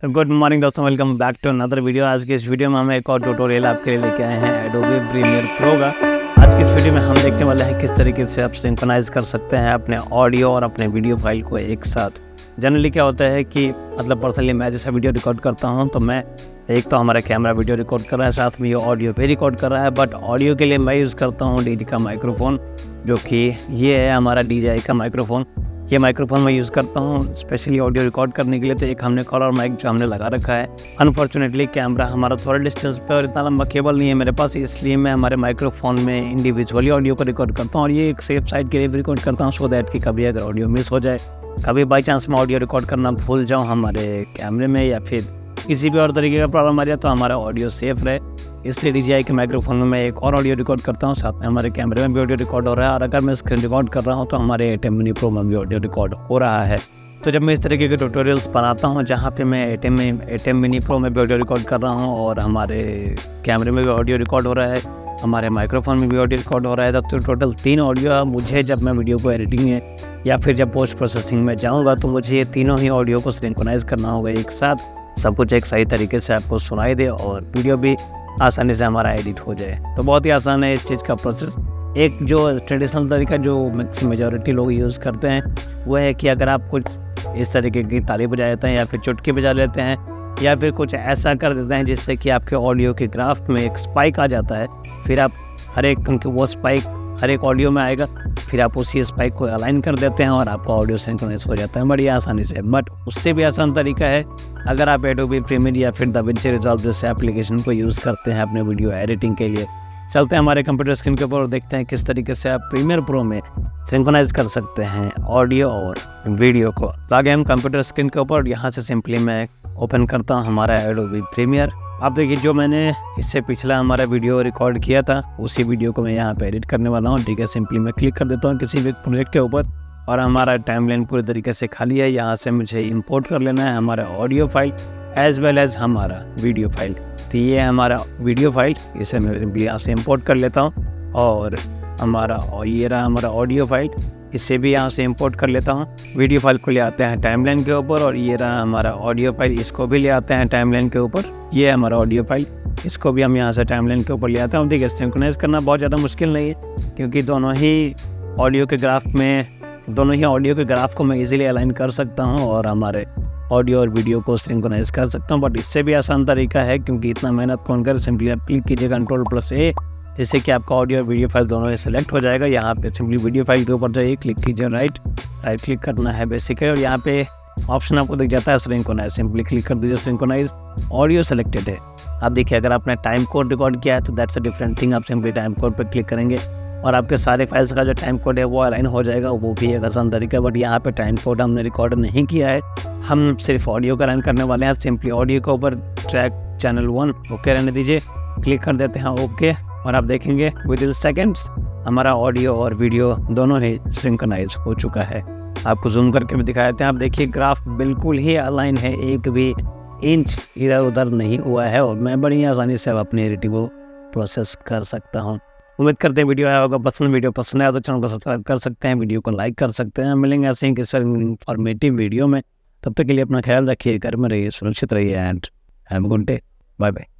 Good morning दोस्तों, welcome back to another video. आज की इस वीडियो में हम एक और ट्यूटोरियल आपके लिए लेके आए हैं एडोबी प्रीमियर प्रो का। आज की इस वीडियो में हम देखने वाले हैं किस तरीके से आप सिंक्रोनाइज कर सकते हैं अपने ऑडियो और अपने वीडियो फाइल को एक साथ। जनरली क्या होता है कि पर्सनली मैं जैसा वीडियो रिकॉर्ड करता हूं तो मैं एक तो हमारा कैमरा वीडियो रिकॉर्ड कर रहा है, साथ में ये ऑडियो भी रिकॉर्ड कर रहा है। बट ऑडियो के लिए मैं यूज़ करता हूँ DJI का माइक्रोफोन, जो कि ये है हमारा DJI का माइक्रोफोन। ये माइक्रोफोन मैं यूज़ करता हूँ स्पेशली ऑडियो रिकॉर्ड करने के लिए। तो एक हमने कॉलर माइक जो हमने लगा रखा है। अनफॉर्चुनेटली कैमरा हमारा थोड़ा डिस्टेंस पे और इतना लंबा केबल नहीं है मेरे पास, इसलिए मैं हमारे माइक्रोफोन में इंडिविजुअली ऑडियो को रिकॉर्ड करता हूँ और ये एक सेफ साइड के लिए भी रिकॉर्ड करता हूँ, सो दैट कि कभी अगर ऑडियो मिस हो जाए, कभी बाई चांस मैं ऑडियो रिकॉर्ड करना भूल जाऊँ हमारे कैमरे में या फिर किसी भी और तरीके का प्रॉब्लम आ जाए तो हमारा ऑडियो सेफ रहे। इसलिए DJI के माइक्रोफोन में मैं एक और ऑडियो रिकॉर्ड करता हूँ, साथ में हमारे कैमरे में भी ऑडियो रिकॉर्ड हो रहा है। और अगर मैं स्क्रीन रिकॉर्ड कर रहा हूँ तो हमारे ATEM Mini Pro में भी ऑडियो रिकॉर्ड हो रहा है। तो जब मैं इस तरीके के ट्यूटोरियल्स बनाता हूँ जहाँ पे मैं ATEM Mini Pro में भी ऑडियो रिकॉर्ड कर रहा हूँ और हमारे कैमरे में भी ऑडियो रिकॉर्ड हो रहा है, हमारे माइक्रोफोन में भी ऑडियो रिकॉर्ड हो रहा है, तब तो टोटल 3 ऑडियो मुझे जब मैं वीडियो को एडिटिंग में या फिर जब पोस्ट प्रोसेसिंग में जाऊँगा तो मुझे ये तीनों ही ऑडियो को सिंक्रोनाइज़ करना होगा एक साथ, सब कुछ एक सही तरीके से आपको सुनाई दे और वीडियो भी आसानी से हमारा एडिट हो जाए। तो बहुत ही आसान है इस चीज़ का प्रोसेस। एक जो ट्रेडिशनल तरीका जो मेजॉरिटी लोग यूज़ करते हैं वो है कि अगर आप कुछ इस तरीके की ताली बजा लेते हैं या फिर चुटकी बजा लेते हैं या फिर कुछ ऐसा कर देते हैं जिससे कि आपके ऑडियो के ग्राफ में एक स्पाइक आ जाता है, फिर आप हर एक ऑडियो में आएगा, फिर आप उसी स्पाइक को अलाइन कर देते हैं और आपका ऑडियो सिंक्रोनाइज हो जाता है बड़ी आसानी से। बट उससे भी आसान तरीका है अगर आप एडोबी प्रीमियर या फिर DaVinci Resolve जैसे एप्लीकेशन को यूज़ करते हैं अपने वीडियो एडिटिंग के लिए। चलते हैं हमारे कंप्यूटर स्क्रीन के ऊपर और देखते हैं किस तरीके से आप प्रीमियर प्रो में सिंक्रोनाइज कर सकते हैं ऑडियो और वीडियो को। तो आगे हम कंप्यूटर स्क्रीन के ऊपर, यहाँ से सिंपली मैं ओपन करता हूँ हमारा एडोबी प्रीमियर। आप देखिए जो मैंने इससे पिछला हमारा वीडियो रिकॉर्ड किया था उसी वीडियो को मैं यहाँ पे एडिट करने वाला हूँ। ठीक है, सिंपली मैं क्लिक कर देता हूँ किसी भी प्रोजेक्ट के ऊपर और हमारा टाइमलाइन पूरी तरीके से खाली है। यहाँ से मुझे इंपोर्ट कर लेना है हमारा audio file as well as हमारा वीडियो फाइल। तो ये हमारा वीडियो फाइल, इसे मैं सिंपली यहाँ से इंपोर्ट कर लेता हूँ और ये रहा हमारा ऑडियो फाइल, इसे भी यहाँ से इंपोर्ट कर लेता हूँ। वीडियो फाइल को ले आते हैं टाइमलाइन के ऊपर और ये रहा हमारा ऑडियो फाइल, इसको भी ले आते हैं टाइमलाइन के ऊपर। ये है हमारा ऑडियो फाइल, इसको भी हम यहाँ से टाइमलाइन के ऊपर ले आते हैं। देखिए सिंक्रोनाइज करना बहुत ज़्यादा मुश्किल नहीं है क्योंकि दोनों ही ऑडियो के ग्राफ को मैं इजीली अलाइन कर सकता हूँ और हमारे ऑडियो और वीडियो को सिंक्रोनाइज कर सकता हूँ। बट इससे भी आसान तरीका है क्योंकि इतना मेहनत कौन करे। सिंपली आप क्लिक कीजिए Ctrl+A, जिससे कि आपका ऑडियो और वीडियो फाइल दोनों ही सेलेक्ट हो जाएगा। यहाँ पे सिंपली वीडियो फाइल के ऊपर जाइए, क्लिक कीजिए राइट क्लिक करना है बेसिकली, और यहाँ पे ऑप्शन आपको दिख जाता है सिंक्रोनाइज। सिंपली क्लिक कर दीजिए सिंक्रोनाइज, ऑडियो सेलेक्टेड है। आप देखिए अगर आपने टाइम कोड रिकॉर्ड किया है तो दैट्स अ डिफरेंट थिंग। आप सिंपली टाइम कोड पर क्लिक करेंगे और आपके सारे फाइल्स का जो टाइम कोड है वो अलाइन हो जाएगा, वो भी एक आसान तरीका है। बट यहाँ पे टाइम कोड हमने रिकॉर्ड नहीं किया है, हम सिर्फ ऑडियो का अलाइन करने वाले हैं। सिंपली ऑडियो के ऊपर ट्रैक चैनल 1 ओके रहने दीजिए, क्लिक कर देते हैं ओके, और आप देखेंगे विद इन सेकेंड्स हमारा ऑडियो और वीडियो दोनों ही सिंक्रोनाइज हो चुका है। आपको जूम करके भी दिखा देते हैं। आप देखिए ग्राफ बिल्कुल ही अलाइन है, एक भी इंच इधर उधर नहीं हुआ है और मैं बड़ी आसानी से अपनी एडिटिंग को प्रोसेस कर सकता हूँ। उम्मीद करते हैं वीडियो आया होगा पसंद। वीडियो पसंद आया तो चैनल को सब्सक्राइब कर सकते हैं, वीडियो को लाइक कर सकते हैं। मिलेंगे ऐसे ही किसी इंफॉर्मेटिव वीडियो में, तब तक के लिए अपना ख्याल रखिए, घर में रहिए, सुरक्षित रहिए and have a good day. Bye bye.